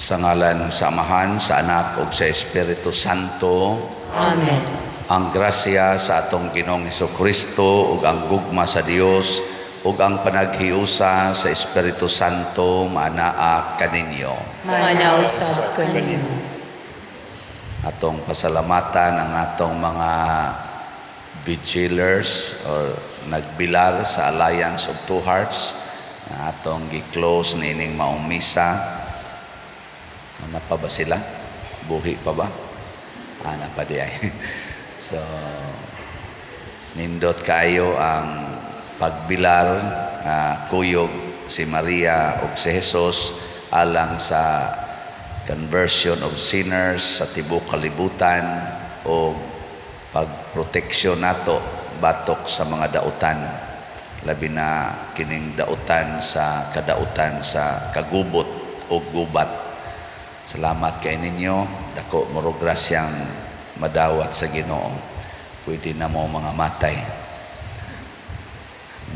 Sa ngalan sa Amahan, sa Anak, ug sa Espiritu Santo. Amen. Ang grasya sa atong Ginoong Hesukristo ug ang gugma sa Dios ug ang panaghiusa sa Espiritu Santo maanaa kaninyo. Manaw sa kanimo. Atong pasalamatan ang atong mga vigilers or nagbilar sa Alliance of Two Hearts na atong gi-close nining maong misa. Ano pa ba sila? Buhi pa ba? Ana pa di ay. So, nindot kayo ang pagbilar, kuyog si Maria ug si Jesus alang sa conversion of sinners sa tibuok kalibutan o pagproteksyon nato batok sa mga dautan, labi na kining dautan sa kadautan sa kagubot o gubat. Salamat kay ninyo, dako moro grasyang madawat sa Ginoo. Pwede na mo mga matay.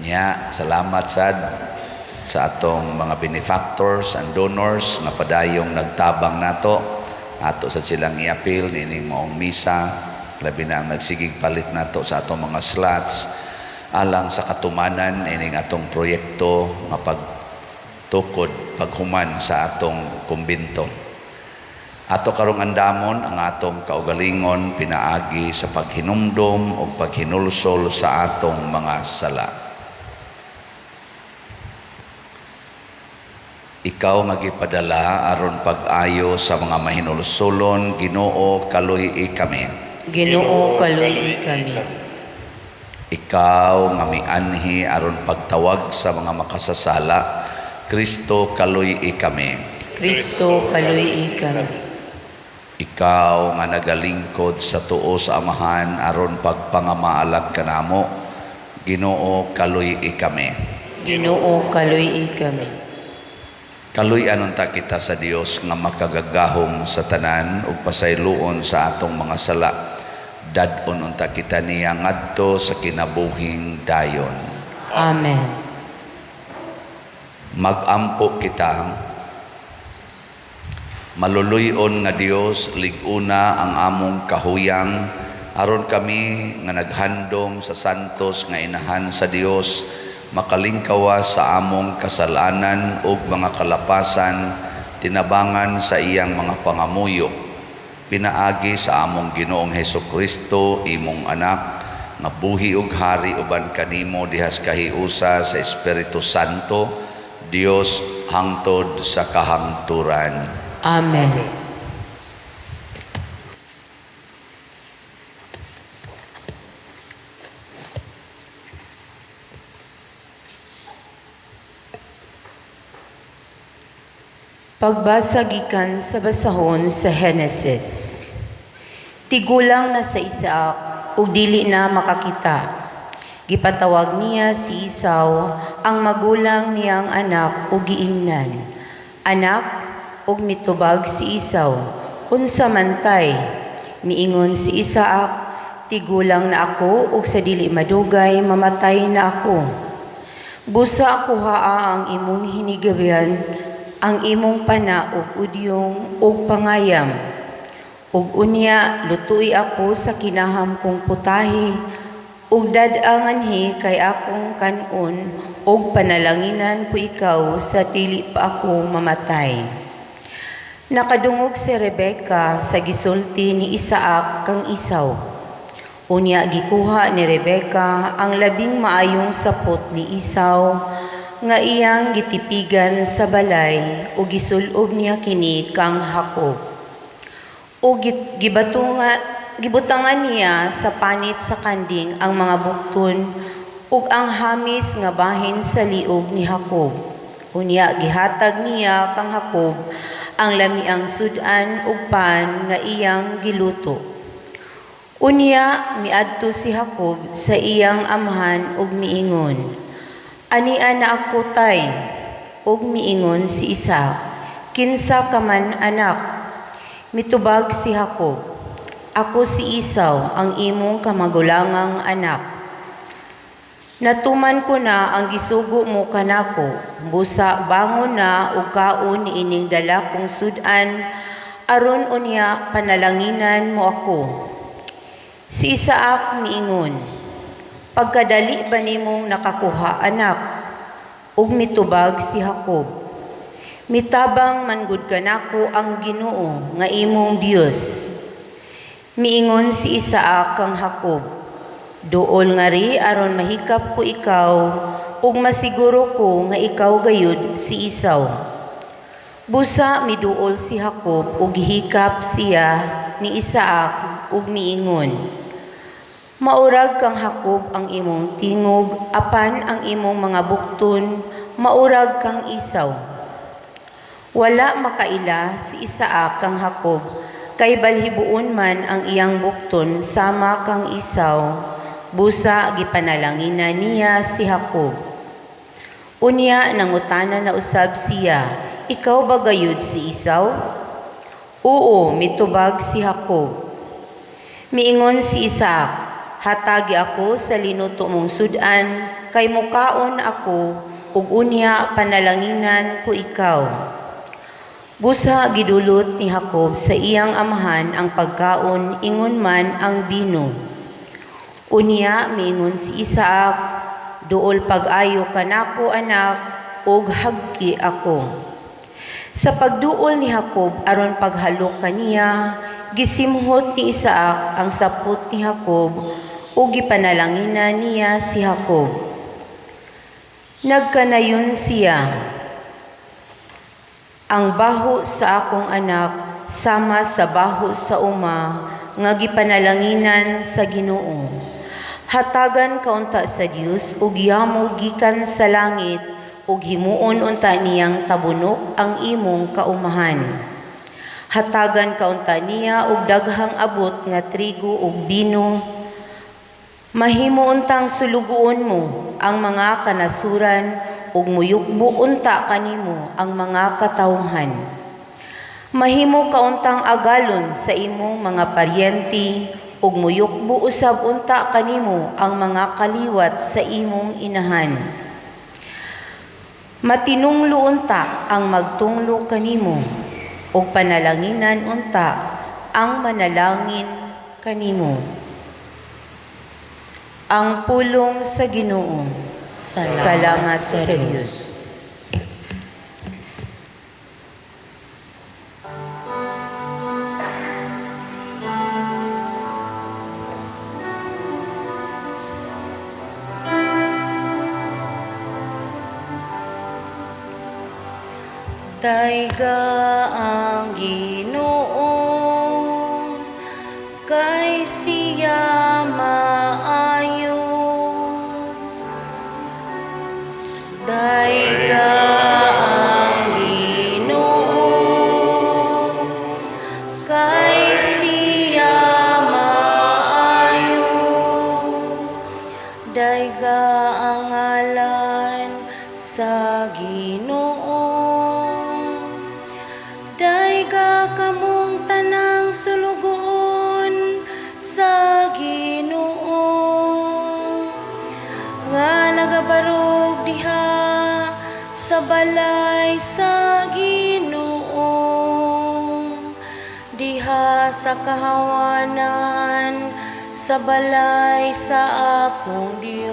Nya, salamat sad sa atong mga benefactors and donors na padayong nagtabang nato. Ato sa silang iapil nining maong misa, labi na ang nagsigig palit nato sa atong mga slots alang sa katumanan ining atong proyekto nga pagtukod paghuman sa atong kumbento. Ato karong andamon ang atong kaugalingon pinaagi sa paghinumdom o paghinulsol sa atong mga sala. Ikaw nga gipadala aron pag-ayo sa mga mahinulsolon, Ginoo kaluy kami. Ginoo kaluy kami. Ikaw nga mianhi aron pagtawag sa mga makasasala, Kristo kaluy kami. Kristo kaluy kami. Ikaw nga nagalingkod sa tuo sa Amahan aron pagpangamaalag kanamo, Ginoo kaluy kami. Ginoo kaluy kami. Kaluy-anon ta kita sa Dios nga makagagahom sa tanan ug pasayloon sa atong mga sala. Dad-on unta kita niya ngadto sa kinabuhing dayon. Amen. Magampo kita. Maluluyon nga Dios, liguna ang among kahuyang aron kami nga naghandom sa santos nga inahan sa Dios makalingkawas sa among kasalanan ug mga kalapasan tinabangan sa iyang mga pangamuyo. Pinaagi sa among Ginoong Hesukristo imong anak nga buhi ug hari uban kanimo dihas kahiusa sa Espiritu Santo, Dios hangtod sa kahangturan. Amen. Pagbasa gikan sa basahon sa Henesis. Tigulang na sa Isaac ug dili na makakita. Gipatawag niya si Esau ang magulang niyang anak ug giingnan. Anak, ug mitubag si Esau, unsa man tay? Miingon si Isaac, tigulang na ako ug sa dili madugay mamatay na ako. Busa ako haa ang imong hinigabihan, ang imong pana ug udyong ug pangayam. Ug unya lutuy ako sa kinaham kong putahi, ug dad-anganhi kay akong kanon, ug panalanginan ko ikaw sa dili pa ako mamatay. Nakadungog si Rebecca sa gisulti ni Isaac kang Esau. Unya gikuha ni Rebecca ang labing maayong sapot ni Esau nga iyang gitipigan sa balay ug gisulob niya kini kang Jacob. O gibutangan niya sa panit sa kanding ang mga bukton ug ang hamis nga bahin sa liog ni Jacob. Unya gihatag niya kang Jacob ang lamiang sudan ug pan nga iyang giluto. Unya miadto si Jacob sa iyang amahan ug miingon, "Ania na ako tay?" Ug miingon si Isaac, "Kinsa ka man anak?" Mitubag si Jacob, "Ako si Esau, ang imong kamagulangang anak." Natuman ko na ang gisugo mo kanako, busa bangon na ug kaon ni ining dala kong sudan, aron unya panalanginan mo ako. Si Isaac miingon, pagkadali ba nimong nakakuha anak? Ug mitubag si Jacob, mitabang mangud kanako ang Ginoo nga imong Dios. Miingon si Isaac kang Jacob, duol nga ri aron mahikap ko ikaw ug masiguro ko nga ikaw gayud si Esau. Busa miduol si Jacob ug gihikap siya ni Isaac ug miingon, maurag kang Jacob ang imong tingog, apan ang imong mga bukton maurag kang Esau. Wala makaila si Isaac kang Jacob, kay balhibuon man ang iyang bukton sama kang Esau. Busa gipanalanginan niya si Jacob. Unya nangutana na usab siya, ikaw ba gayud si Esau? Oo, mitubag si Jacob. Miingon si Isaac, hatagi ako sa linuto mong sudan, kay mukaon ako, ug unya panalanginan ko ikaw. Busa gidulot ni Jacob sa iyang amahan ang pagkaon, ingon man ang bino. Unya miingon si Isaac, duol pag-ayo kanako anak, ug hagki ako. Sa pagduol ni Jacob aron paghalok kaniya, gisimhot ni Isaac ang sapot ni Jacob ug gipanalanginan niya si Jacob. Nagkanayon siya, ang baho sa akong anak sama sa baho sa uma nga gipanalanginan sa Ginoo. Hatagan kaunta sa Dios ug yamo gikan sa langit ug himuon unta niyang tabunok ang imong kaumahan. Hatagan kaunta niya og daghang abot nga trigo ug bino. Mahimo untang sulugoon mo ang mga kanasuran ug muyukbo unta kanimo ang mga katawhan. Mahimo kauntang agalon sa imong mga paryente ug muyukbo usab unta kanimo ang mga kaliwat sa imong inahan. Matinunglo unta ang magtunglo kanimo ug panalanginan unta ang manalangin kanimo. Ang pulong sa Ginoo. Salamat sa Diyos. Daiga ang Ginoo, kay siya maayo. Daiga ang Ginoo, kay siya maayo. Daiga ang ngalan sa Ginoo. Daiga kamong tanang sulugoon sa Ginoo, nga nagabarog diha sa balay sa Ginoo, diha sa kahawanan sa balay sa akong Dios.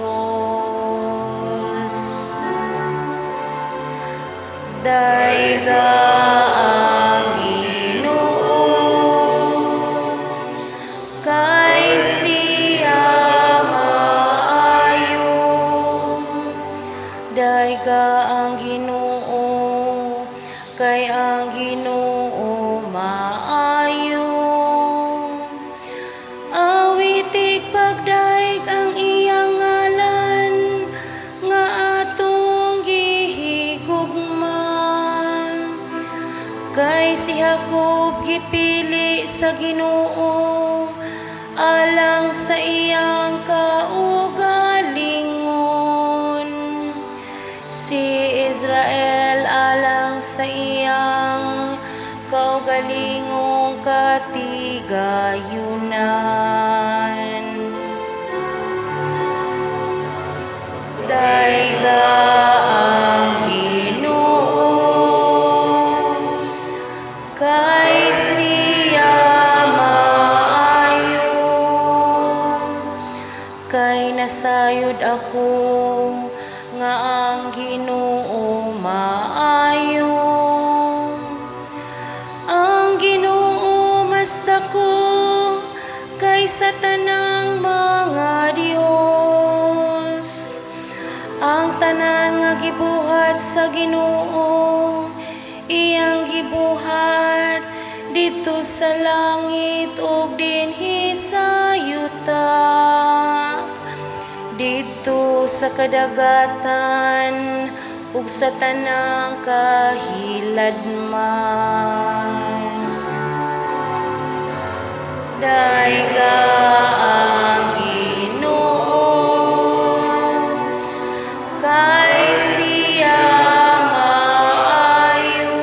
Daiga ang Ginoo, kay siya maayo. Daiga ang Ginoo, kay ang Ginoo maayo. Awitig pagdaig ang iyang ngalan, nga atong gihigugman. Kay si Jacob gipili sa Ginoo, alang sa iyang kaugalingon. Si Israel alang sa iyang kaugalingong katigayunan. Ginoo maayo. Ang Ginoo mas dako kaysa tanang mga Dios. Ang tanan nga gibuhat sa Ginoo, iyang gibuhat dito sa langit ug dinhi sa yuta. Dito sa kadagatan ug sa tanang kahiladman. Daiga ang Ginoo kay siya maayo.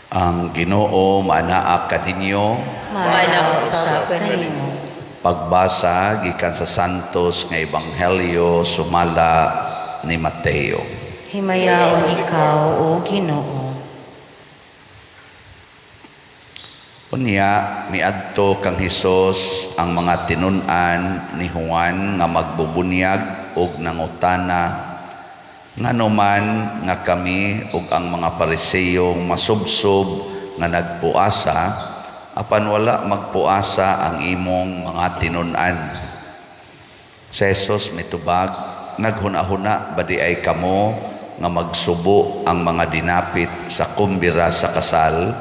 Ang Ginoo manaa kaninyo. Manaw sa kanimo. Pagbasa gikan sa Santos nga Ebanghelyo sumala ni Mateo. Himayaon ikaw, O Ginoo. Unya miadto kang Hesus ang mga tinun-an ni Juan nga magbubunyag ug nangutana nganuman nga kami ug ang mga Pariseo masubsob nga nagpuasa apan wala magpuasa ang imong mga tinun-an. Si Jesus mitubag, naghuna-huna ba di ay kamo nga magsubo ang mga dinapit sa kumbira sa kasal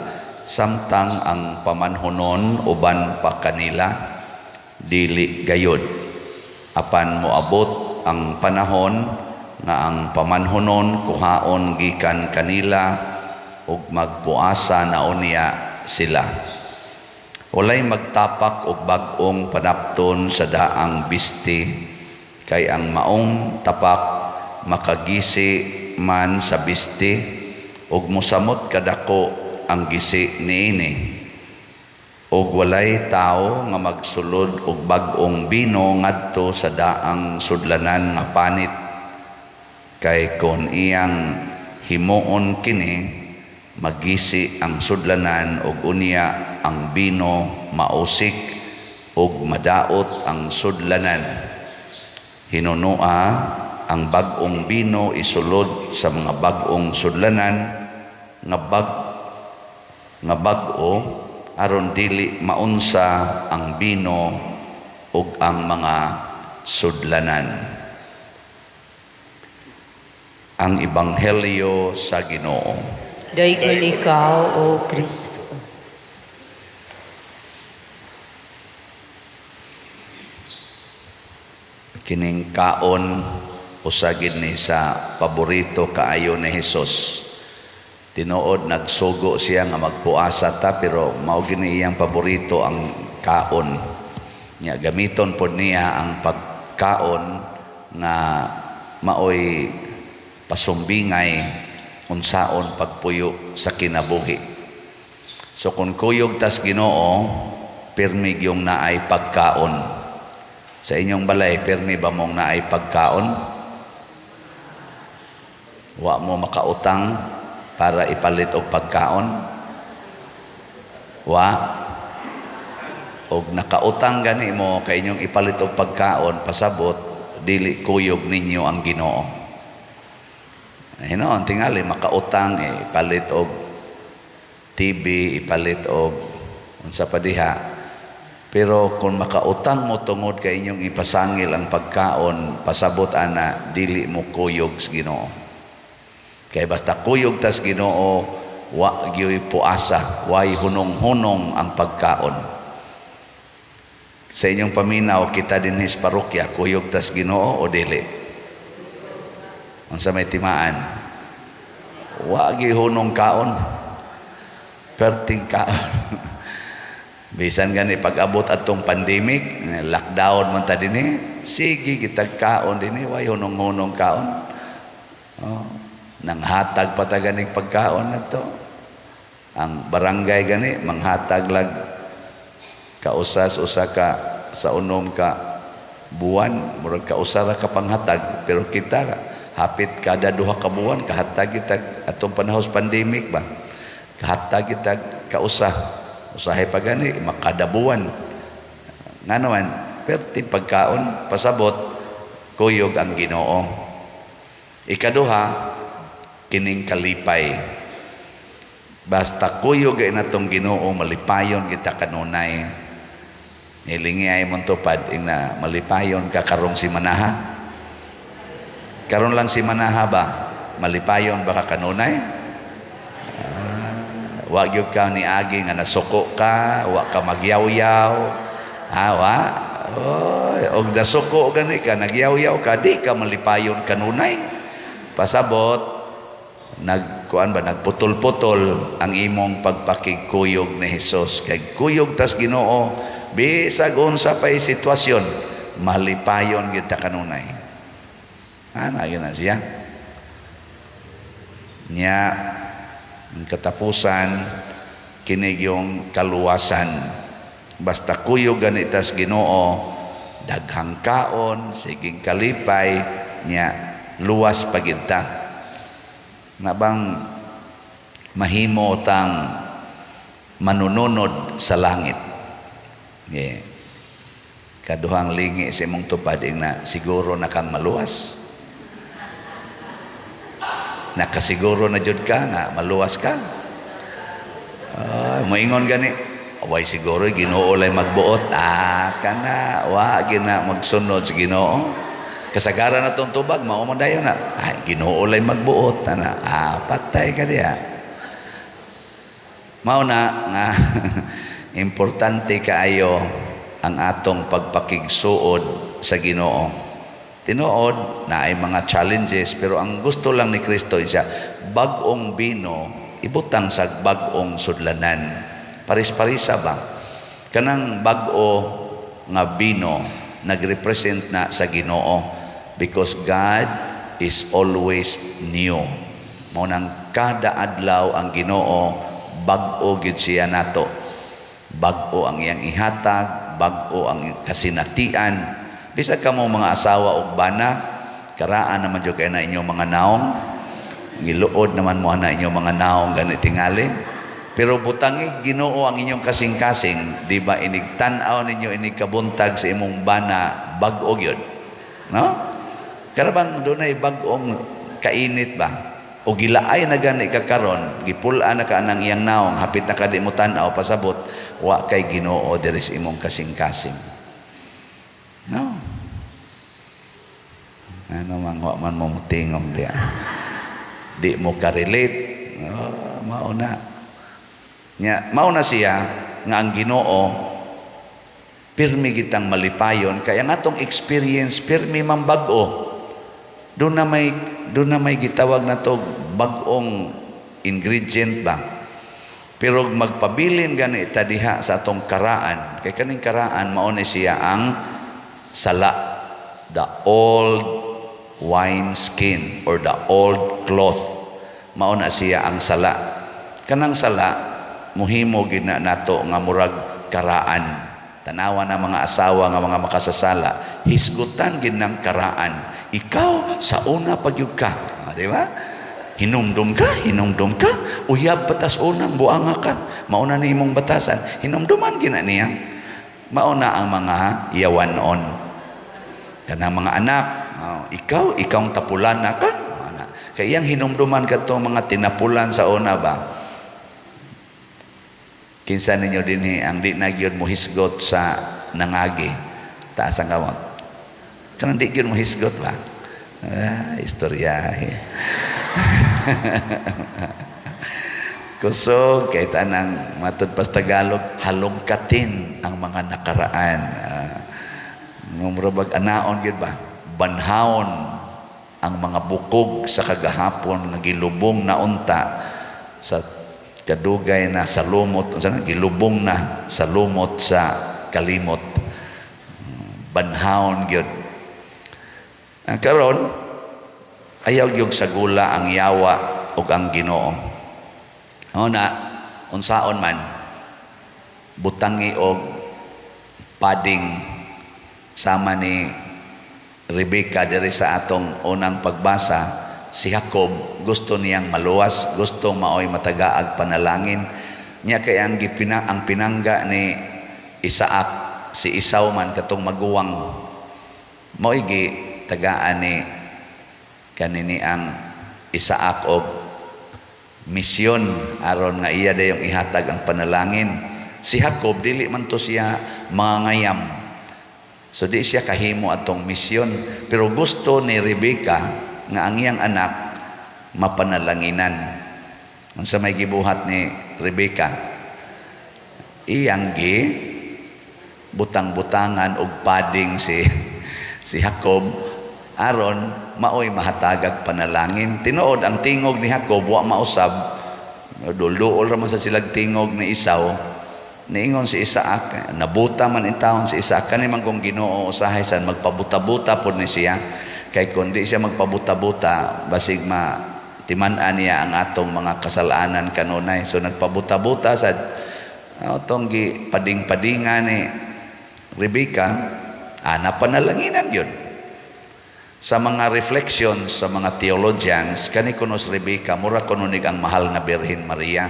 samtang ang pamanhonon uban pa kanila? Dili gayod. Apan moabot ang panahon nga ang pamanhonon kuhaon gikan kanila ug magpuasa na unya sila. Walay magtapak og bag-ong panapton sa daang bisti kay ang maong tapak makagisi man sa bisti ug mosamot kadako ang gisi niini. Ug walay tao nga magsulod og bag-ong bino ngadto sa daang sudlanan nga panit kay kon iyang himuon kini magisi ang sudlanan ug unya ang bino mausik ug madaot ang sudlanan. Hinunua ang bag-ong bino isulod sa mga bag-ong sudlanan nga bag-o aron dili maunsa ang bino ug ang mga sudlanan. Ang Ebanghelyo sa Ginoo. Dayon ikaw, O Kristo. Kining kaon usagid ni sa paborito kaayo ni Hesus. Tinuod nagsugo siya nga magpuasa ta pero mao gini iyang paborito ang kaon. Nya gamiton pod niya ang pagkaon nga maoy pasumbingay unsaon pagpuyo sa kinabuhi. So kung kuyog tas Ginoo, pirmi yung naay pagkaon. Sa inyong balay, pirmi ba mong naay pagkaon? Wa mo makautang para ipalit og pagkaon? Wa? Og nakautang gani mo kay inyong ipalit og pagkaon, pasabot, dili kuyog ninyo ang Ginoo. Hinoon tingali makautang ipalit og TV, ipalit og unsa pa diha. Pero kung makautang mo tungod kay inyong ipasangil ang pagkaon, pasabot ana dili mo kuyog sa Ginoo. Kay basta kuyog tas Ginoo, wa gyoy puasa, way hunong-hunong ang pagkaon. Sa inyong paminaw kita dinhi sa parokya, kuyog tas Ginoo o dili? Unsa may timaan? Wa gyud hunong kaon. perting kaon. Bisan gani pag-abot atong pandemic, lockdown man ta dinhi, sige kita kaon dinhi, way hunong-hunong kaon. Oh, nanghatag pa ta ganing pagkaon nato. Ang barangay gani manghatag lag kausas-usa ka sa unom ka buwan, murag kausara ka panghatag, pero kita hapit kada duha ka buwan kahatag kita atong panahos pandemic ba. Kahatag kita kausa. Usahay pa gani makadabuan. Nganoan, perti pagkaon pasabot kuyog ang Ginoo. Ikaduha, kining kalipay. Basta kuyog ay natong Ginoo, malipayon kita kanunay. Hilingi ay mong tupad na malipayon ka karong si Manaha. Karon lang si Manaha ba? Malipayon ba ka kanunay? Wag yung ka ni Agi nga nasuko ka, wag ka magyaw-yaw. Wa? Og nasuko gani ka, nagyaw-yaw ka, di ka malipayon kanunay. Pasabot, nagputol-putol ang imong pagpakigkuyog ni Hesus. Kay kuyog tas Ginoo, bisag unsa pa'y sitwasyon, malipayon kita kanunay. Yun na siya. Nya, ang katapusan, kinig yung kaluwasan. Basta kuyog ganitas Ginoo, daghang kaon, siging kalipay, nya luwas paginta. Na bang mahimo tang manununod sa langit. Yeah. Kaduhang lingi sa imong tupad na siguro na kang maluwas. Nakasiguro na jud ka nga maluwas ka. Moingon gani, away siguro Ginoo lay magbuot. Kana wa gina magsunod sa Ginoo. Kasagaran na tong tubag mao man dayon na. Ginoo lay magbuot ana. Patay ka diha. Mao na nga importante kaayo ang atong pagpakigsuod sa Ginoo. Tinuod na ay mga challenges, pero ang gusto lang ni Kristo siya, bagong bino, ibutang sa bagong sudlanan. Paris-parisa ba? Kanang bago nga bino, nagrepresent na sa Ginoo. Because God is always new. Munang kada adlaw ang Ginoo, bago gid siya nato. Bago ang iyang ihatag, bago ang kasinatian. Bisag kamo mga asawa og bana, karaan naman jud kay na inyong mga naong, giluod naman mo na inyong mga naong gani tingali. Pero butangi Ginoo ang inyong kasing-kasing, di ba inigtan-aw ninyo inigkabuntag sa imong bana bag-o gyud. No? Karabang dunay bag-ong kainit ba? O gilaay na gani ka karon, gipulaan na ka anang iyang naong, hapit na ka di mo tan-aw pasabot, wa kay Ginoo diri sa imong kasing-kasing. No. Ano man wa man mo tingog diya. Di mo ka-relate. Mao na. Nya, mao na siya nga ang Ginoo pirmi kitang malipayon kaya ang atong experience pirmi man bag-o. Doon na may gitawag na to bag-ong ingredient ba. Pero magpabilin gani ta diha sa atong karaan. Kay kaning karaan mao na siya ang sala, the old wine skin or the old cloth. Mao na siya ang sala. Kanang sala muhimo gid na nato nga murag karaan. Tanawa na mga asawa nga mga makasasala, hisgutan gid ng karaan. Ikaw sa una pagyud ka, di ba? Hinumdum ka, uyab batas unang buanga ka. Mauna ni imong batasan, hinumduman gina niya. Mauna ang mga yawanon. Kanang mga anak, ikaw ang tapulan na ka. Kaya yang hinumduman ka to mga tinapulan sa una ba? Kinsa ninyo din ang di na gyud mo hisgot sa nangagi. Taas ang kamot. Kanang di gyud mo hisgot ba? Istorya. Kusog kay tanang matud pas Tagalog halongkatin ang mga nakaraan. Murabag anaon gyud ba? Banhaon ang mga bukog sa kagahapon nga gilubong na unta sa kadugay na sa lumot, gilubong na sa lumot sa kalimot. Banhaon gyud. Ang karon ayaw gyud sagula ang yawa ug ang Ginoo. Una, unsaon man butangi og pading sama ni Rebecca diri sa atong unang pagbasa. Si Jacob gusto niyang maluwas, gusto maoy matagaag panalangin niya, kay ang pinangga ni Isaac, si Esau man katong maguwang maoy gi tagaan ni kanini ang Isaac og misyon aron nga iya dayong ihatag ang panalangin. Si Jacob dili man to siya mangayam, so di siya kahimo atong misyon, pero gusto ni Rebecca nga ang iyang anak mapanalanginan. Unsa may gibuhat ni Rebecca, iyang gi butang-butangan og pading si Jacob aron maoy mahatagag panalangin. Tinuod ang tingog ni Jacob wa mausab, dulduol ra man sa silag tingog ni Esau. Niingon si Isaac, nabuta man in taon si Isaac, kani man kung Ginoo usahay san magpabuta-buta pod ni siya. Kay kundi siya magpabuta-buta, basig timan-an niya ang atong mga kasalanan kanunay. So nagpabuta-buta sa atong pading-padingan ni Rebecca, napanalanginan yun. Sa mga reflections sa mga theologians, kani kunos Rebecca, mura kununig ang mahal nga Birhen Maria.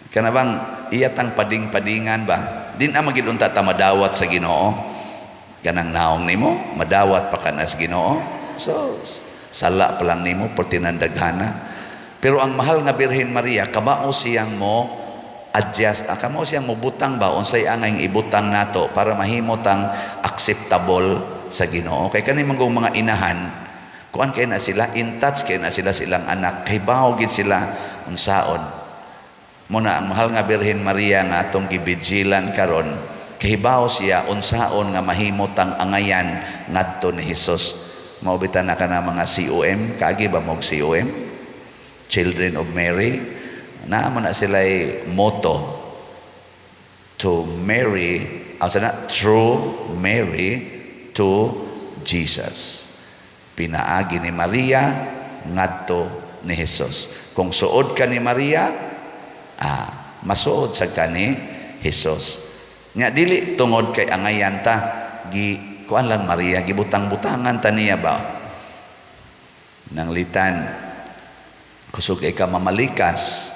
Kanabang iyatang pading-padingan ba? Din na magidunta ta madawat sa Ginoo. Ganang naong nimo, madawat pa ka na sa Ginoo. So, sala pa lang nimo, portinandaghana. Pero ang mahal nga Birhen Maria, kamao siyang mo adjust, kamao siyang mo butang ba, unsay angay ibutang nato para mahimo tang acceptable sa Ginoo. Kay kani manggong mga inahan, kuan kay na sila, in touch kay na sila silang anak, kay bawo gid sila unsaon. Muna ang mahal nga Birhen Maria nga atong gibijilan karon, kahibaw siya unsaon nga mahimot ang angayan ngadto ni Hesus. Maubitan na ka na mga COM, kaagi ba mong COM? Children of Mary. Naman na sila'y motto, to Mary, through Mary to Jesus. Pinaagi ni Maria ngadto ni Hesus. Kung suod ka ni Maria, masuod sa ka ni Hesus. Nya dili tungod kay angayan ta, kuan lang Maria, gibutang-butangan ta niya ba? Nang litan, kusog kay ka mamalikas,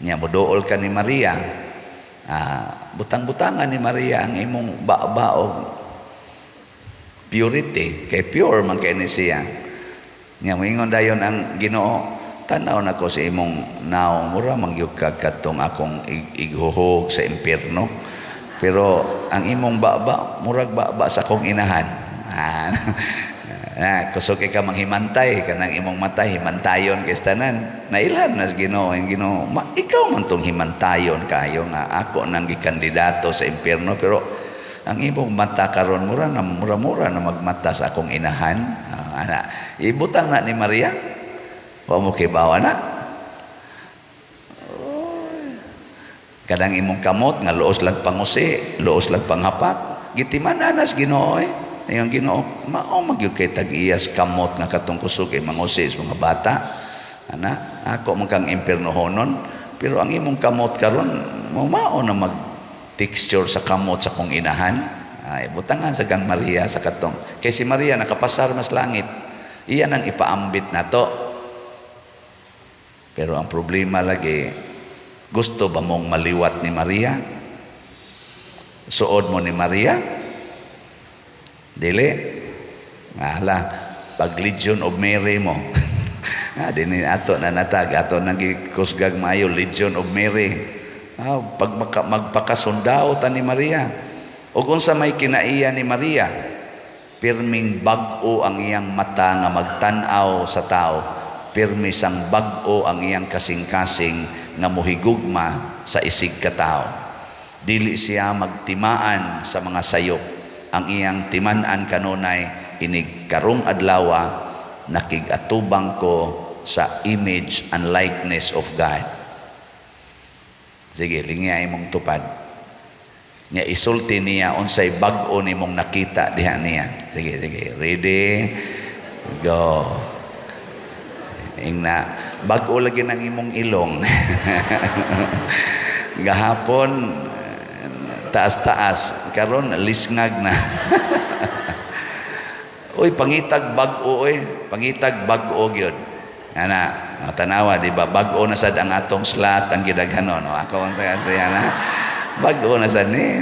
nya moduol ka ni Maria, butang-butangan ni Maria ang imong baog purity, kay pure man kay ni siya. Nya moingon dayon ang Ginoo, tanaw na ko sa imong naong, mura mangyug ka katong akong ighuhog sa impierno. Pero ang imong baba, murag baba sa kong inahan. Kusog kay ka manghimantay, kanang imong matay, himantayon kay tanan. Nailhan nas Ginoo, ang Ginoo, ikaw man tong himantayon kayo nga ako nang gikandidato sa impierno, pero ang imong mata karon mura na magmata sa akong inahan. Ibutang na ni Maria, wa mo kay bawa na. Kadang imong kamot nga luos lang pangusi, luos lang panghapak, gitiman nas Ginoo Ayong Ginoo, mao magyud kay tag-iyas kamot nga katong kusog kay mangusi sa mga bata. Ako man kang impiernohonon, pero ang imong kamot karon mao na mag texture sa kamot sa kong inahan. Ay butangan sa kang Maria sa katong. Kay si Maria nakapasar mas langit. Iya nang ipaambit nato. Pero ang problema lagi, gusto ba mong maliwat ni Maria? Suod mo ni Maria? Dili. Pag Legion of Mary mo. Dini ato na natag, ato nang gikusgag maayo, Legion of Mary. Pag magpakasundao ta ni Maria. O kung sa may kinaiya ni Maria, pirming bag-o ang iyang mata nga magtanaw sa tao. Pirmi sang bag-o ang iyang kasing-kasing nga muhigugma sa isig ka tao. Dili siya magtimaan sa mga sayop. Ang iyang timan-an kanunay, inig karong adlawa, nakigatubang ko sa image and likeness of God. Sige, lingi imong tupad. Nya isulti niya unsay bag-o nimong nakita diha niya. Sige, ready, go. Ingna bag-o lagi ng imong ilong. Gahapon taas-taas, karon lisngag na. Uy, pangitag bag-o pangitag bag-o gyud. Ana, tanawa di ba bag-o na sad ang atong slot ang gidaghanon. Ako ang ana. Bag-o na sad ni.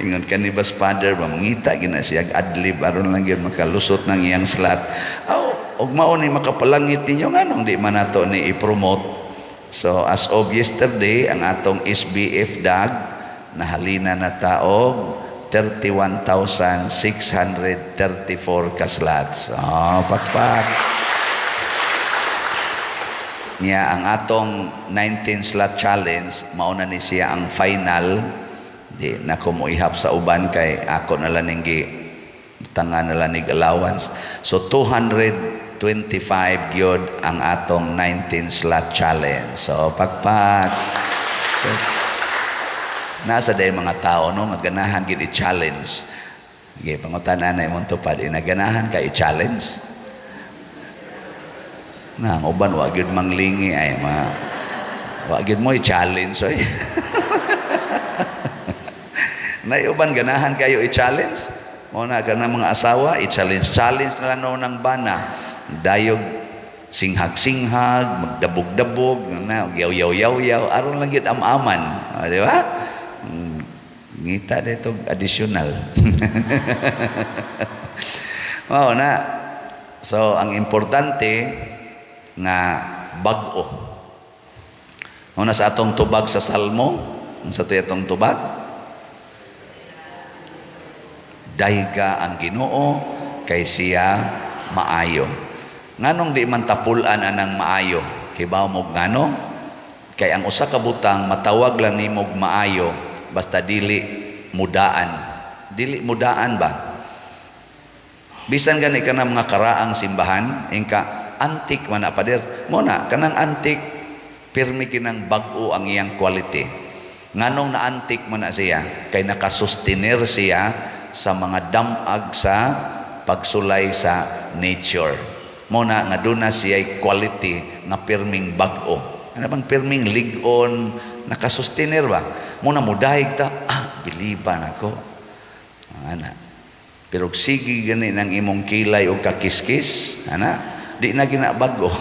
Ingon kanibas father mangita gina siya adlib aron lang gyud makalusot ng iyang slot. Og mao ni makapalangit ninyo nganong di man nato ni i-promote. So as of yesterday ang atong SBF DAG nahalina na taog 31,634 ka slots. Pakpak. Niya ang atong 19 slot challenge mauna ni siya ang final. Di na ko mo ihap sa uban kay ako na lang ning tangan na lang ning allowance. So 225 gyud ang atong 19 slot challenge. So pakpak. Yes. Nasa day mga tao no naganahan gid i-challenge. Gi pangutanan na imong tupad naganahan ka i-challenge. Na ang uban wa gyud manglingi ay wa gyud mo i-challenge oy. Na uban ganahan kayo i-challenge. Mo na kanang mga asawa i-challenge na lang no ng bana. Dayog singhag-singhag, magdabog-dabog, na yaw-yaw aron lang gyud am-aman, di ba? Ngita dito additional. Wow na. So ang importante nga bag-o. Una sa atong tubag sa Salmo, sa atong tubag, dayga ang Ginoo kay siya maayo. Nganong di man tapulan anang maayo? Kay ba mo ngano? Kay ang usa ka butang matawag lang nimo maayo basta dili mudaan. Dili mudaan ba? Bisan gani ka na mga karaang simbahan, ingka antik man na pader. Muna, kanang antik, pirmi kinang bag-o ang iyang quality. Nganong na antik man na siya, kay nakasustenir siya sa mga damag sa pagsulay sa nature. Muna, nga doon na siya quality nga pirming bag-o. Ano bang pirming ligon, nakasustenir ba? Muna, mudahig ta, biliban ako. Ana. Pero sige gani ng imong kilay o kakiskis, ana, di na ginabago.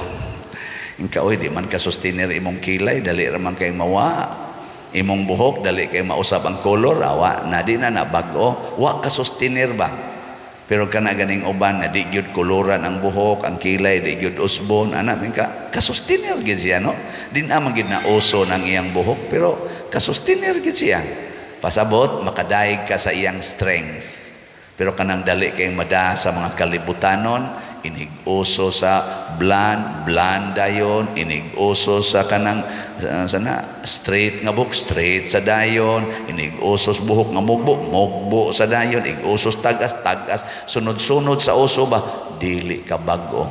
Ingka oy di man ka sustainer imong kilay dali ra man kay mawa. Imong buhok dali kay mausab ang color awa na di na nabago. Wa ka sustainer ba? Pero kana ganing uban nga di gyud koloran ang buhok, ang kilay di gyud usbon, ana mingka ka sustainer gid siya no. Di na man gid na uso ng iyang buhok pero ka sustainer gid siya. Pasabot makadaig ka sa iyang strength. Pero kanang dali kay mada sa mga kalibutanon, inig-uso sa bland dayon, inig-uso sa kanang straight nga buhok, straight sa dayon, inig-uso sa buhok nga mugbo sa dayon, ig-uso tagas, sunod-sunod sa uso ba, dili ka bago.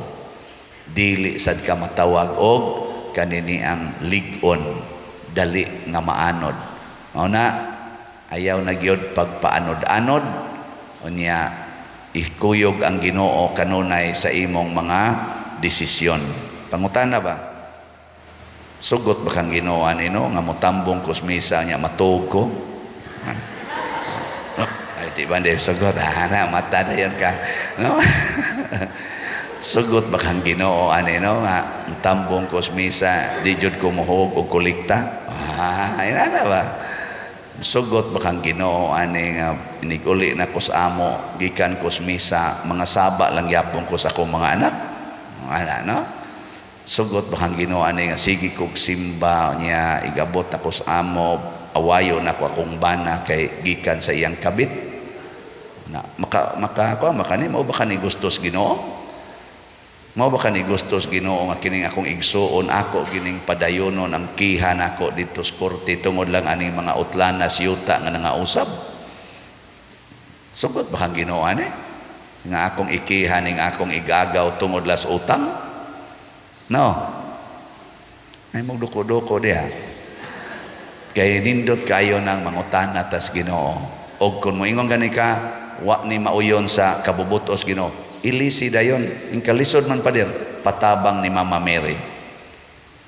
Dili sad ka matawag og kanini ang ligon, dali nga maanod. Mao na ayaw na gyud pagpaanod-anod. Unya ikuyog ang Ginoo kanunay sa imong mga desisyon. Pangutana ba? Sugot ba kang Ginoo anino nga motambong kusmisa nya matuog ko? Ay di ba hindi sugot? Na mata na yan ka. No? Sugot ba kang Ginoo anino nga motambong kusmisa di jud ko muhog og kolekta? Ay na ba? Sugot ba kang Ginoo ani nga iniguli na ko sa amo gikan ko sa misa mga saba lang yapon ko sa akong mga anak no? Sugot ba kang Ginoo ani nga sige kog simba niya igabot ako sa amo awayo na ko akong bana kay gikan sa iyang kabit na makani mao ba kani gustos Ginoo? Mao ba kani gustos Ginoo nga kining akong igsuon ako gining padayonon ang kihan ako dito sa korte tungod lang aning mga utlanas yuta nga nangausap? Sugot ba kang Ginoo ani nga akong ikihan ning akong igagaw tungod las utang? No. Ay magduko-duko diha. Kay nindot kayo ng mangutana tas Ginoo. Og kung moingon gani ka, wa ni mauyon sa kabubutos Ginoo. Ilisi dayon, ing kalisod man pa dir, patabang ni Mama Mary.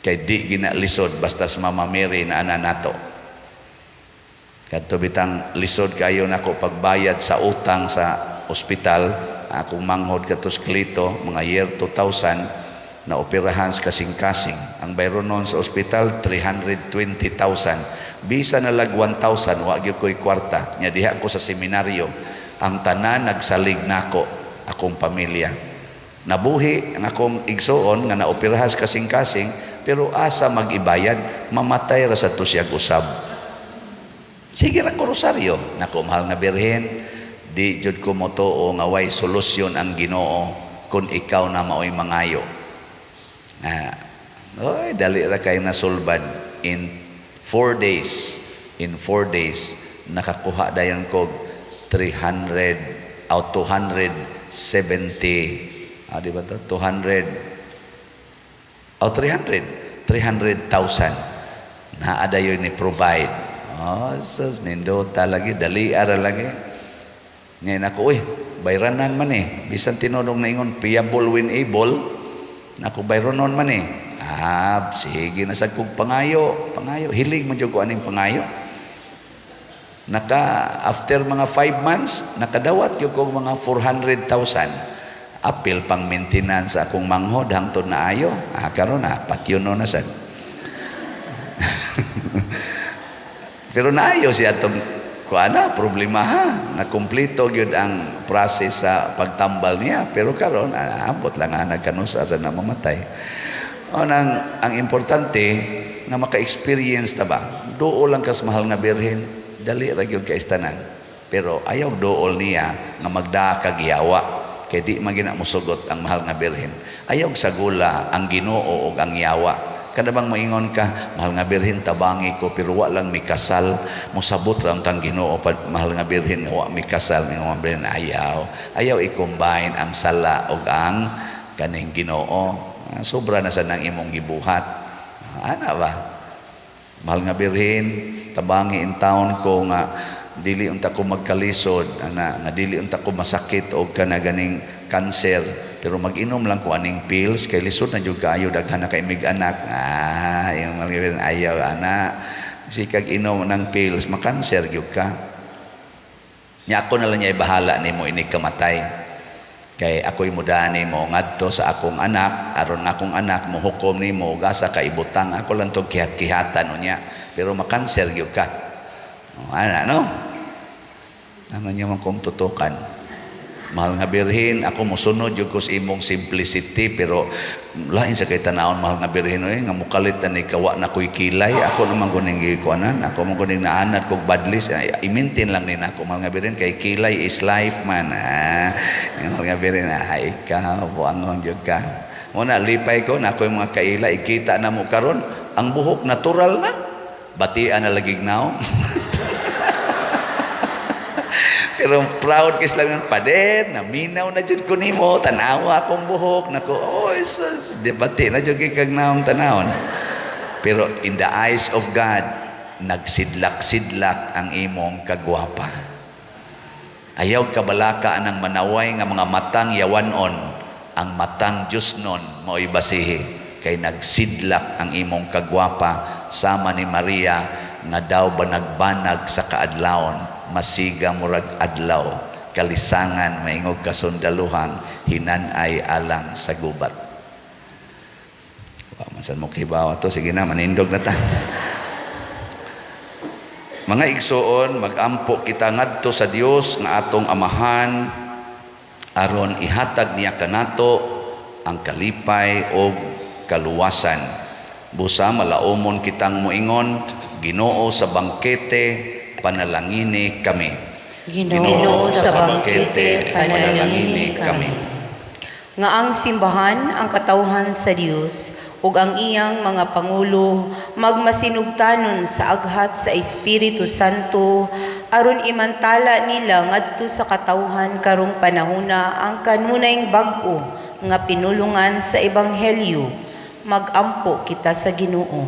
Kay di ginalisod basta sa Mama Mary na ana nato. Kadto bitang lisod kayo nako pagbayad sa utang sa ospital, akong manghod katos Clito mga year 2000 na operahan sa kasing-kasing. Ang bayro noon sa ospital 320,000. Bisa na lag 1,000 wa gyud ko'y kwarta. Nya diha ko sa seminaryo, ang tanan nagsalig nako akong pamilya. Nabuhi ang akong igsoon nga naoperahan sa kasing-kasing, pero asa mag-ibayad, mamatay ra sa to siya usab. Sige ra ko rosaryo, nako mahal nga birhen, di jud ko motoo nga way solusyon ang Ginoo kung ikaw na maoy mangayo. Oy, dali ra kay nasulbad in 4 days. In 4 days nakakuha dayon ko 300 out 270 di ba to 200 out 300,000 na adayon ni provide. Sus nindo talagi dali ara lagi. Ngayon ako, bayranan man bisan tinudong na ingon payable when able. Naku bayronon man sige na sa kong pangayo, hilig man dyan ko aning pangayo. After mga 5 months, nakadawat yung kong mga 400,000. Apil pang maintenance akong manghod, hangtod na ayo. Karon na, patyon na sad. Pero naayo siya itong kuana, problema nakumplito gyud ang process sa pagtambal niya, pero karon abot lang nagkanusa sa namamatay. Ang importante nga maka-experience ta ba, duol lang kas mahal nga birhen, dali ra gyud ka istanan, pero ayaw duol niya nga magdaa ka giyawa, kay di magina mosugot ang mahal nga birhen. Ayaw sagula ang Ginoo ug ang yawa. Kada bang maingon ka, mahal nga birhen tabangi ko pero wa lang mikasal, mosabot ra ang Ginoo mahal nga birhen nga wa mikasal, nga birhen ayaw i-combine ang sala ug ang kaning Ginoo. Sobra na sa nang imong gibuhat. Ana ba? Mahal nga birhen tabangi in town ko nga dili unta ko magkalisod, nga dili unta ko masakit og kana ganing cancer. Pero mag-inom lang ko aning pills kay lisod na jud kaayo daghan na kay mig anak. Yung mga ayaw ana sikag inom ng pills makanser gyud ka. Nya ako na lang niya bahala nimo ini kamatay. Kay ako'y mudani mo ngadto sa akong anak, aron akong anak mo hukom nimo gasa ka ibutang ako lang to kihat-kihatan unya. Pero makanser gyud ka. Ana no? Ano niya man kong tutukan. Mahal nga birhen, ako musunod yung ko sa imong simplicity, pero lain sa kay tanawon mahal nga birhen, nga mukalit na ni kawa na ko'y kilay, ako naman ko nang gikuanan, ako naman ko nang naanad kong badlis, imintin lang din ako, mahal nga birhen, kay kilay is life man, mahal nga birhen, ikaw, buangon yun ka. Muna, lipay ko, na ako yung mga kaila, ikita na mo karon, ang buhok natural na, batian na lagig now. Pero proud kis lang ng paden, naminaw na jud ko nimo, tanawa akong buhok, nako, sus, debate na jud kag naong tanawon. Pero in the eyes of God, nagsidlak-sidlak ang imong kagwapa. Ayaw kabalaka anang manaway nga mga matang yawanon, ang matang Diyos nun mao'y basihi, kay nagsidlak ang imong kagwapa sama ni Maria nga daw banag-banag sa kaadlawon. Masiga murag adlaw, kalisangan maingog kasundaluhang, hinanay alang sa gubat. Masan mo kibawa to, sige na, manindog na ta. Mga igsoon, magampo kita ngadto sa Dios nga atong amahan, aron ihatag niya kanato ang kalipay o kaluwasan. Busa malaumon kitang muingon, Ginoo sa bangkete, panalangini kami. Ginoo sa bangkete, panalangini kami. Nga ang simbahan, ang katawhan sa Dios, ug ang iyang mga pangulo, magmasinugtanon sa aghat sa Espiritu Santo, aron imantala nila ngadto sa katawhan karong panahona ang kanunayng bag-o nga pinulungan sa Ebanghelyo. Magampo kita sa Ginoo.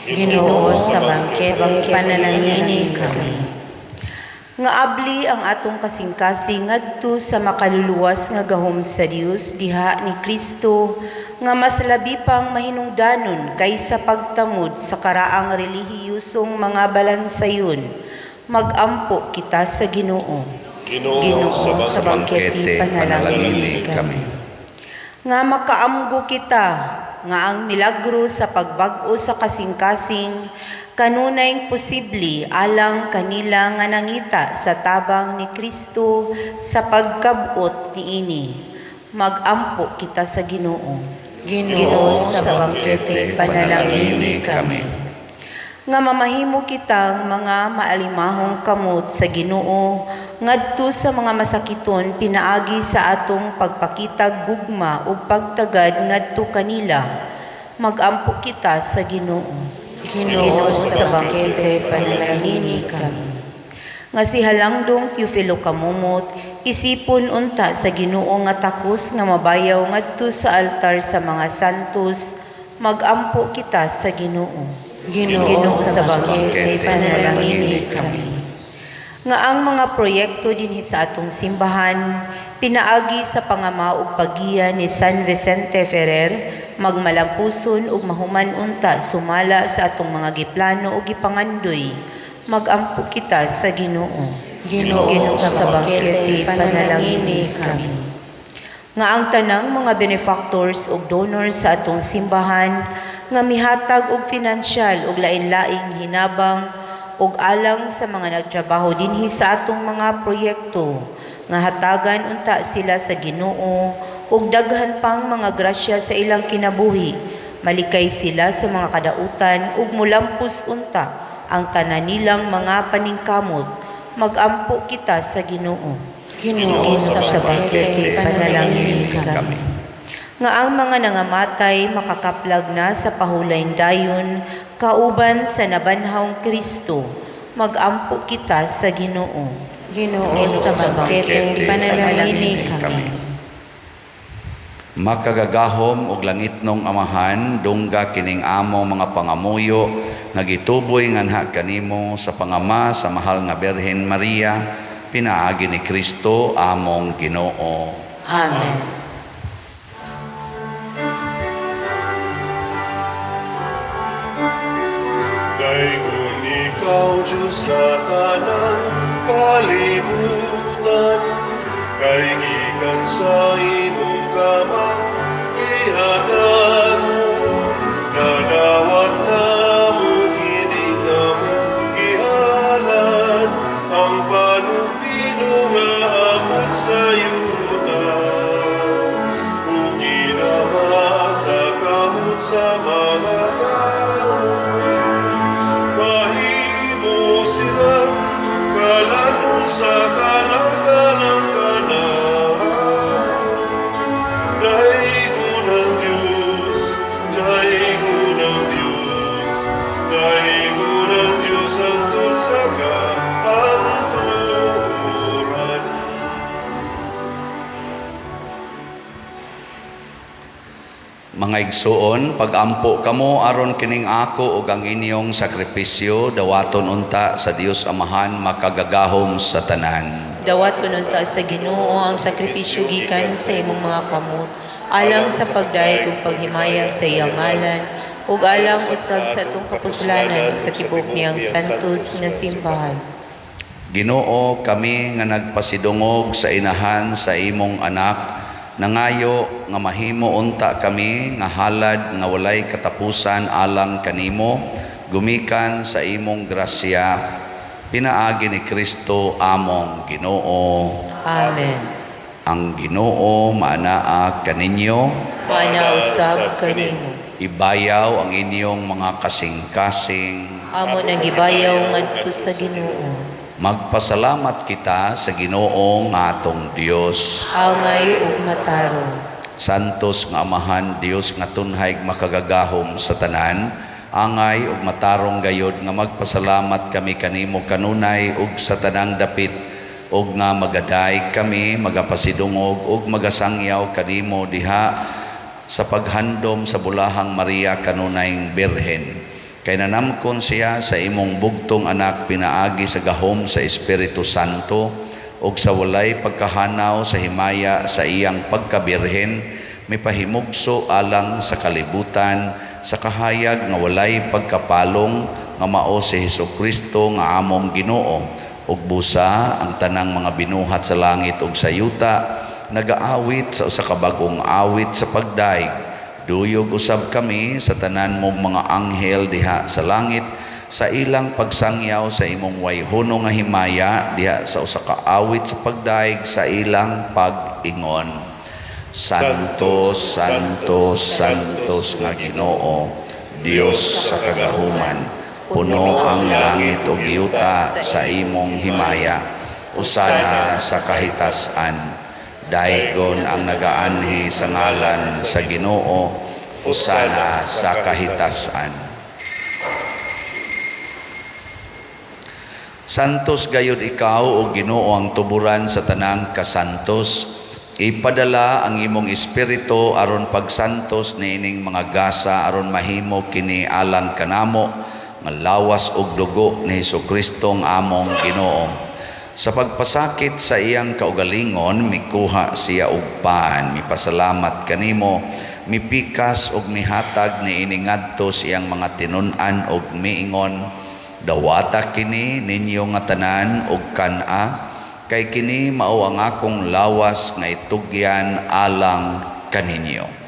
Ginoo, sa bangkete panalangini kami. Nga abli ang atong kasing-kasing ngadto sa makaluluwas nga gahom sa Dios diha ni Kristo nga mas labi pang mahinungdanon kaysa pagtangod sa karaang relihiyosong mga balansayon. Magampo kita sa Ginoo. Ginoo, sa bangkete panalangini kami. Nga makaamgo kita nga ang milagro sa pagbag-o sa kasing-kasing kanunay posible alang kanila nga nangita sa tabang ni Kristo sa pagkabot niini. Magampo kita sa Ginoo. Ginoo, sa bangkete panalangini kami. Nga mamahimo kitang mga maalimahong kamot sa Ginoo ngadto sa mga masakiton pinaagi sa atong pagpakitag gugma ug pagtagad ngadto kanila. Magampo kita sa Ginoo. Ginoo, sa bangkete panalangini kami. Nga si Halangdong Teofilo Kamumot, isipon unta sa Ginoo nga takos nga mabayaw ngadto sa altar sa mga santos. Magampo kita sa Ginoo. Ginoo, sa bangkete panalangini kami. Nga ang mga proyekto dinhi sa atong simbahan pinaagi sa pangama ug paggiya ni San Vicente Ferrer, magmalampuson ug mahuman unta sumala sa atong mga giplano ug gipangandoy. Magampo kita sa Ginoo. Ginoo, sa bangkete panalangini kami. Nga ang tanang mga benefactors ug donors sa atong simbahan nga mihatag og pinansyal ug lain-laing hinabang ug alang sa mga nagtrabaho dinhi sa atong mga proyekto nga hatagan unta sila sa Ginoo ug daghan pang mga grasya sa ilang kinabuhi. Malikay sila sa mga kadautan ug mulampos unta ang tanan nilang mga paningkamot. Magampo kita sa Ginoo. Ginoo, sa bangkete panalangini kami. Nga ang mga nangamatay makakaplag na sa pahulayng dayon kauban sa nabanhawng Kristo. Magampo kita sa Ginoo. Ginoo, sa bangkete panalangini kami. Makagagahom og langitnong Amahan, dungga kining among mga pangamuyo nga gituboy nganha kanimo sa pangama sa mahal nga Birhen Maria, pinaagi ni Kristo among Ginoo. Amen. Dayon ikaw, Diyos sa tanang kalibutan, kay gikan sa imong kamang ihatag mo, nadawat na mo kining among gihalan, ang panupino nga abot sa yuta, kung ginama sa kamot sa mga tao. Mahimo sila kalanon sa kanagalang kanaan. Daigo ng Diyos, daigo ng Diyos, daigo ng Diyos ang sa kaanturan. Mga igsuon, pagampo kamo aron kining ako ug ang inyong sakripisyo dawaton unta sa Dios Amahan makagagahom sa tanan. Dawaton unta sa Ginoo ang sakripisyo gikan sa imong mga kamot, alang sa pagdayeg ug paghimaya sa iyang ngalan, ug alang usab sa atong kapuslanan ug sa tibok niyang santos nga simbahan. Ginoo, kami nga nagpasidungog sa inahan sa imong anak, nangayo nga mahimo unta kami nga halad nga walay katapusan alang kanimo, gumikan sa imong grasya, pinaagi ni Kristo among Ginoo. Amen. Ang Ginoo maanaa kaninyo, Manausab kanimo. ibayaw ang inyong mga kasing-kasing. Amo nang gibayaw ngadto sa Ginoo. Magpasalamat kita sa Ginoo nga atong Dios. Angay ug matarong. Santos nga Amahan, Dios nga tunhay makagagahom sa tanan, angay ug matarong gayod nga magpasalamat kami kanimo kanunay ug sa tanang dapit, ug nga magaday kami magapasidungog ug magasangyaw kanimo diha sa paghandom sa bulahang Maria kanunayng Birhen. Kay nanamkon siya sa imong bugtong anak pinaagi sa gahom sa Espiritu Santo ug sa walay pagkahanaw sa himaya sa iyang pagkabirhen, mipahimugso alang sa kalibutan sa kahayag nga walay pagkapalong nga mao si Hesukristo nga among Ginoo, ug busa ang tanang mga binuhat sa langit ug sa yuta nagaawit sa usa ka bag-ong awit sa pagdaig. Duyog usab kami sa tanan mong mga anghel diha sa langit sa ilang pagsangyaw sa imong wayhono nga himaya diha sa usa ka awit sa pagdaig sa ilang pag-ingon. Santos, Santos, Santos nga Ginoo, Dios sa kagahuman, puno ang langit ug yuta sa imong himaya. Usana sa kahitasan. Daigon ang nagaanhi sa ngalan sa Ginoo, usana sa kahitasan. Santos gayud ikaw o Ginoo ang tuburan sa tanang kasantos. Ipadala ang imong espiritu aron pagsantos niining mga gasa aron mahimo kini alang kanamo nga lawas ug dugo ni Hesukristo ang among Ginoo. Sa pagpasakit sa iyang kaugalingon, mikuha siya og paan, mipasalamat kanimo, mipikas og mihatag ni iningadto siyang mga tinun-an og miingon, dawata kini ninyo nga tanan og kan-a, kay kini mao ang akong lawas nga itugyan alang kaninyo.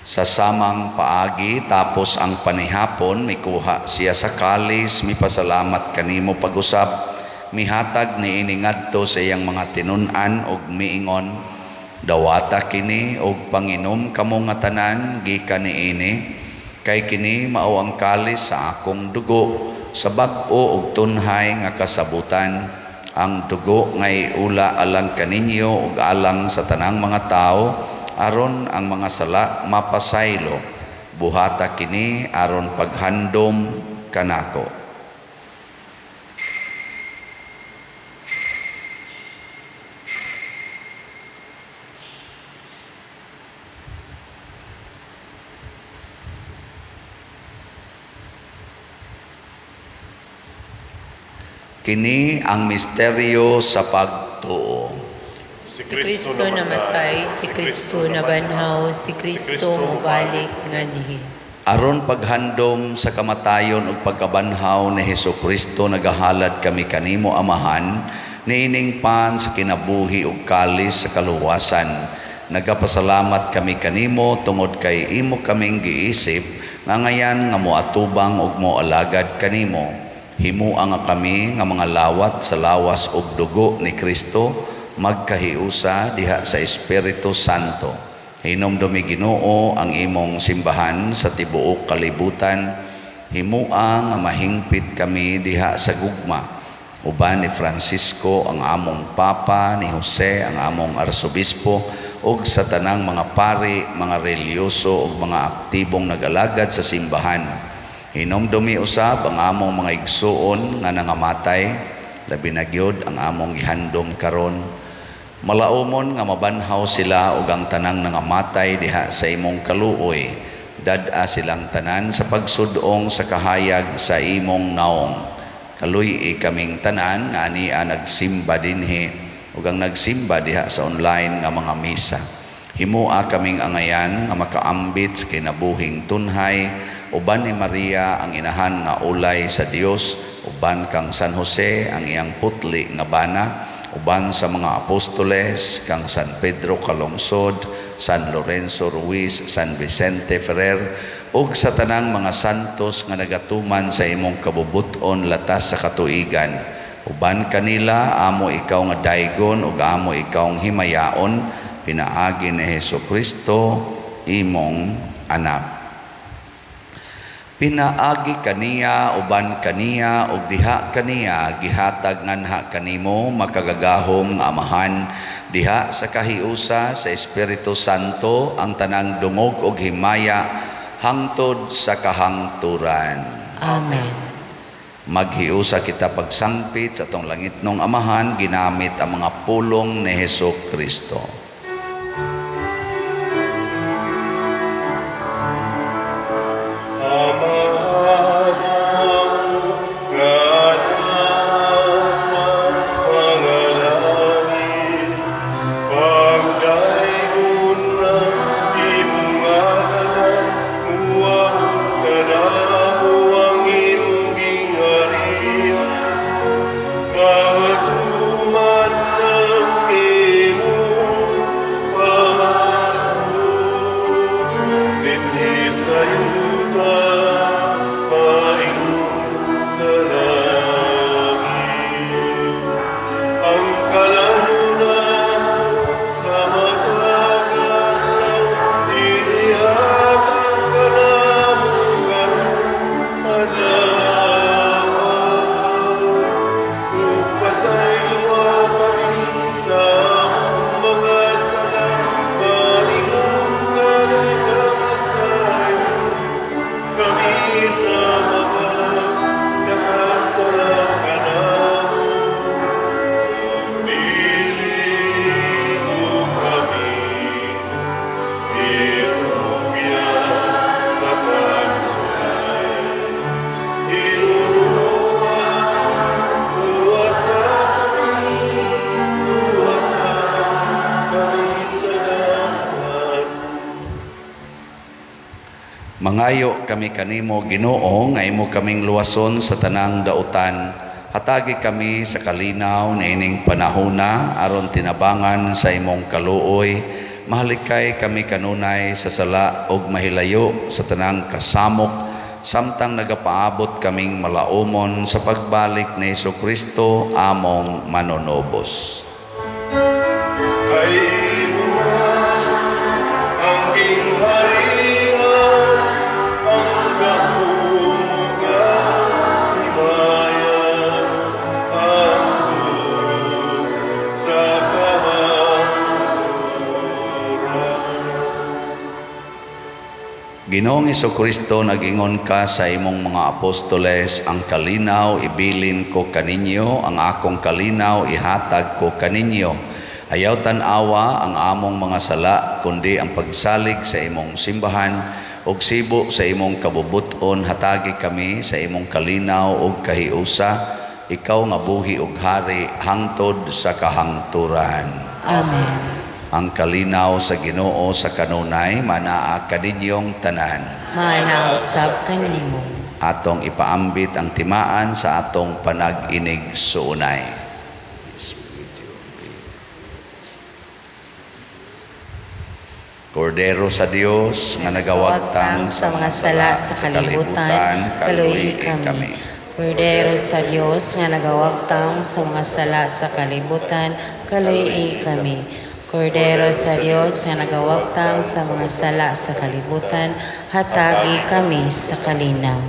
Sa samang paagi tapos ang panihapon, mikuha siya sa kalis, mipasalamat kanimo pag-usab, mihatag ni iningadto sa iyang mga tinun-an og miingon, dawata kini og panginom kamo nga tanan gikan niini, kay kini mao ang kalis sa akong dugo, sa bag-o og tunhay nga kasabutan, ang dugo nga iula alang kaninyo ug alang sa tanang mga tao, aron ang mga sala mapasaylo, buhata kini aron paghandom kanako. Kini ang misteryo sa pagtuo. Si Kristo namatay, si Kristo nabanhaw, si Kristo mubalik nganhi. Aron paghandom sa kamatayon ug pagkabanhaw ni Hesukristo, nagahalad kami kanimo Amahan, niining pan sa kinabuhi ug kalis sa kaluwasan. Nagapasalamat kami kanimo tungod kay imo kaming giisip nga ngayan nga moatubang ug moalagad kanimo. Himuang nga kami nga mga lawat sa lawas ug dugo ni Kristo, magkahiusa diha sa Espiritu Santo. Hinomdumi Ginoo ang imong simbahan sa tibuok kalibutan. Himuang nga mahingpit kami diha sa gugma. Uban ni Francisco ang among Papa, ni Jose ang among Arsobispo, ug sa tanang mga pari, mga reliyoso ug mga aktibong nag-alagad sa simbahan. Hinomdumi usab ang among mga igsuon nga nangamatay, labi na gyud ang among gihandom karon. Malaumon nga mabanhaw sila ug ang tanang nangamatay diha sa imong kaluoy, dad-a silang tanan sa pagsudong sa kahayag sa imong naong. Kaluy kaming tanan nga ania nagsimba dinhi ug ang nagsimba diha sa online nga mga misa. Himua kaming angayan nga makaambit sa kinabuhing tunhay, uban ni Maria ang inahan nga ulay sa Dios, uban kang San Jose ang iyang putli nga bana, uban sa mga apostoles kang San Pedro Calungsod, San Lorenzo Ruiz, San Vicente Ferrer, ug sa tanang mga santos nga nagatuman sa imong kabubuton latas sa katuigan. Uban kanila amo ikaw nga daygon ug amo ikaw nga himayaon, pinaagi ni Hesukristo imong anak. Pinaagi kaniya uban kaniya ug diha kaniya gihatag nganha kanimo makagagahom nga amahan diha sa kahiusa sa Espiritu Santo ang tanang dungog ug himaya hangtod sa kahangturan. Amen. Maghiusa kita pagsangpit sa tong langitnong amahan ginamit ang mga pulong ni Hesukristo. Mangayo kami kanimo Ginoo nga imo kaming luwason sa tanang dautan. Hatagi kami sa kalinaw na ining panahona aron tinabangan sa imong kaluoy. Mahalikay kami kanunay sa sala ug mahilayo sa tanang kasamok samtang nagapaabot kaming malaumon sa pagbalik ni Hesukristo among manonobos. Ginoong Hesukristo, nag-ingon ka sa imong mga apostoles, ang kalinaw ibilin ko kaninyo, ang akong kalinaw ihatag ko kaninyo. Ayaw tan-awa ang among mga sala, kundi ang pagsalig sa imong simbahan, ug sibo sa imong kabubuton hatagi kami sa imong kalinaw ug kahiusa, ikaw nga buhi ug hari hangtod sa kahangturan. Amen. Ang kalinaw sa Ginoo sa kanunay manaa kaninyong tanan. Manausab kanimo. Atong ipaambit ang timaan sa atong panag-inig suunay. Kordero sa Dios nga nagawagtang sa mga sala sa kalibutan, kaluoy kami. Kordero sa Dios nga nagawagtang sa mga sala sa kalibutan, kaluoy kami. Kordero sa Dios nga nagawagtang sa mga sala sa kalibutan, hatagi kami sa kalinaw.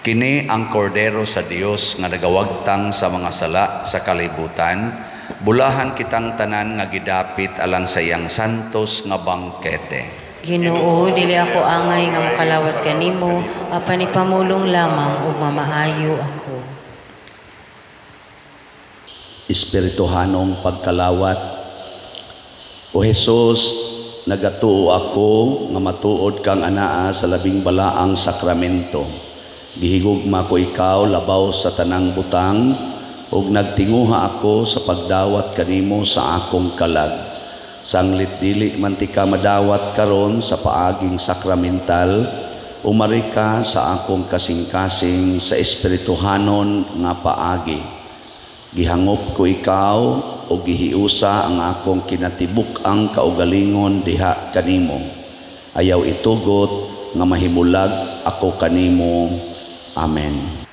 Kini ang kordero sa Dios nga nagawagtang sa mga sala sa kalibutan, bulahan kitang tanan nga gidapit alang sa iyang santos nga bangkete. Ginoo, dili ako angay nga makalawat kanimo, apan ipamulong lamang ug mamaayo ako. Espirituhanong pagkalawat. O Jesus, nagatuo ako nga matuod kang anaa sa labing balaang sakramento. Gihigugma ko ikaw labaw sa tanang butang ug nagtinguha ako sa pagdawat kanimo sa akong kalag. Sanglit dili man ti ka madawat karon sa paaging sakramental, umari ka sa akong kasing-kasing sa espirituhanon nga paagi. Gihangop ko ikaw o gihiusa ang akong kinatibuk ang kaugalingon diha kanimo. Ayaw itugot nga mahimulag ako kanimo. Amen.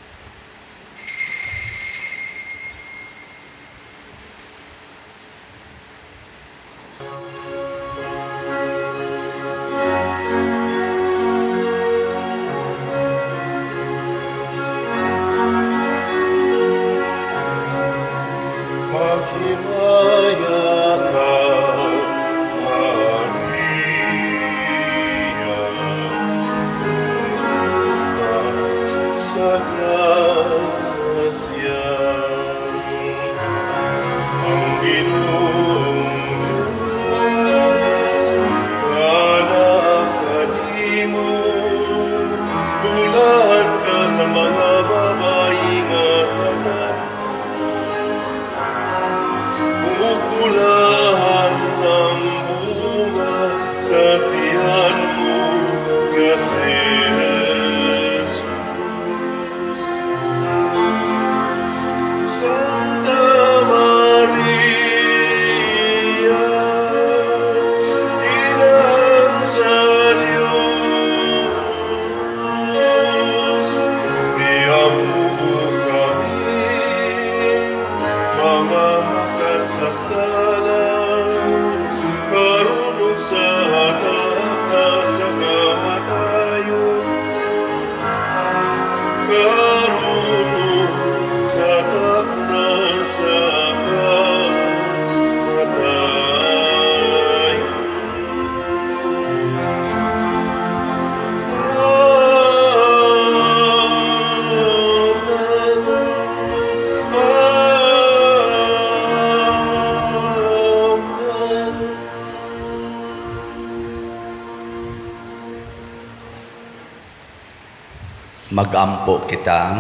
Magampo kita.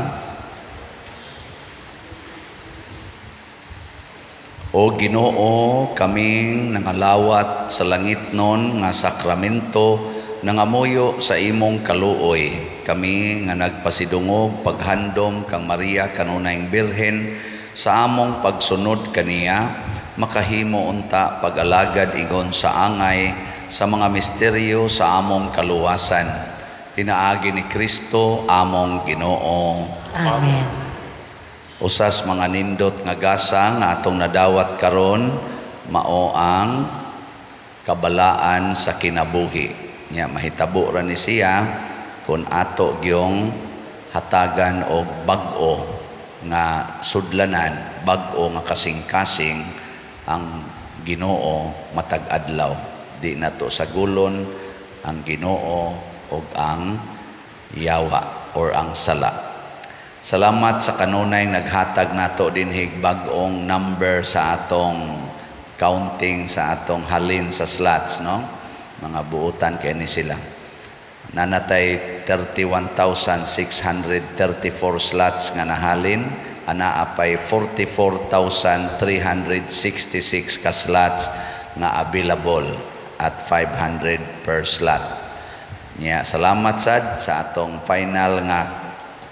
O Ginoo, kaming nangalawat sa langitnon nga sakramento nangamuyo sa imong kaluoy. Kami nga nagpasidungog paghandom kang Maria kanunayng Birhen sa among pagsunod kaniya, makahimo unta pag-alagad ingon sa angay sa mga misteryo sa among kaluwasan. Pinaagi ni Kristo among Ginoo. Amen. Usas mga nindot nga gasa nga atong nadawat karon mao ang kabalaan sa kinabuhi. Nya mahitabo ra ni siya kun ato gyung hatagan og bag-o nga sudlanan, bag-o nga kasing-kasing ang Ginoo matag adlaw. Di nato sagulon ang Ginoo og ang yawa or ang sala. Salamat sa kanunay naghatag nato dinhig bag-ong number sa atong counting sa atong halin sa slots, no? Mga buutan kay ni sila. Nanatay 31,634 slots nga nahalin, ana apay 44,366 ka slots nga available at 500 per slot. Nya salamat sad sa atong final nga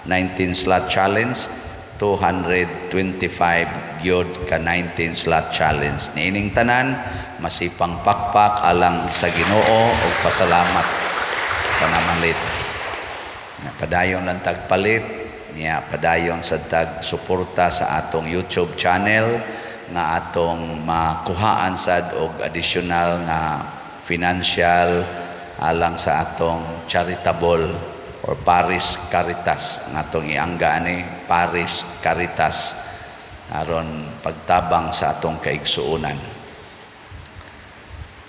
19 slot challenge, 225 gyud ka 19 slot challenge. Niining tanan masipang pakpak alang sa Ginoo ug pasalamat sa namalit. Padayon lang tagpalit niya, padayon sa tag suporta sa atong YouTube channel nga atong makuhaan sad og additional nga financial alang sa atong charitable or Paris Caritas nga atong iangga ani Paris Caritas aron pagtabang sa atong kaigsuonan.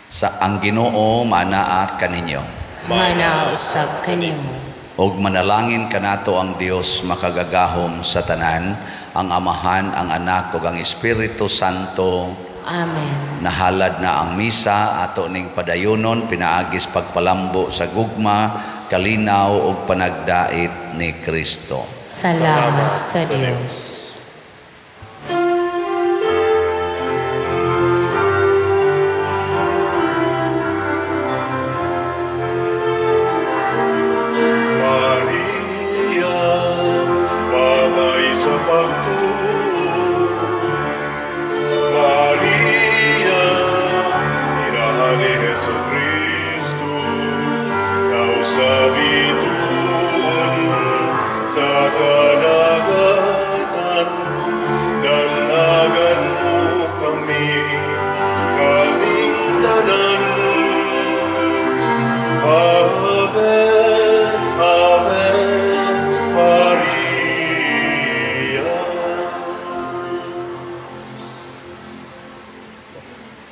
Sa ang Ginoo manaa kaninyo. Manausab kanimo. Og manalangin kanato ang Dios makagagahom sa tanan, ang Amahan, ang Anak ug ang Espiritu Santo. Amen. Nahalad na ang misa ato ning padayonon pinaagis pagpalambo sa gugma, kalinaw ug panagdait ni Kristo. Salamat sa Dios. Maria, babay sa pagtuo. Maria, inahan ni Jesucristo.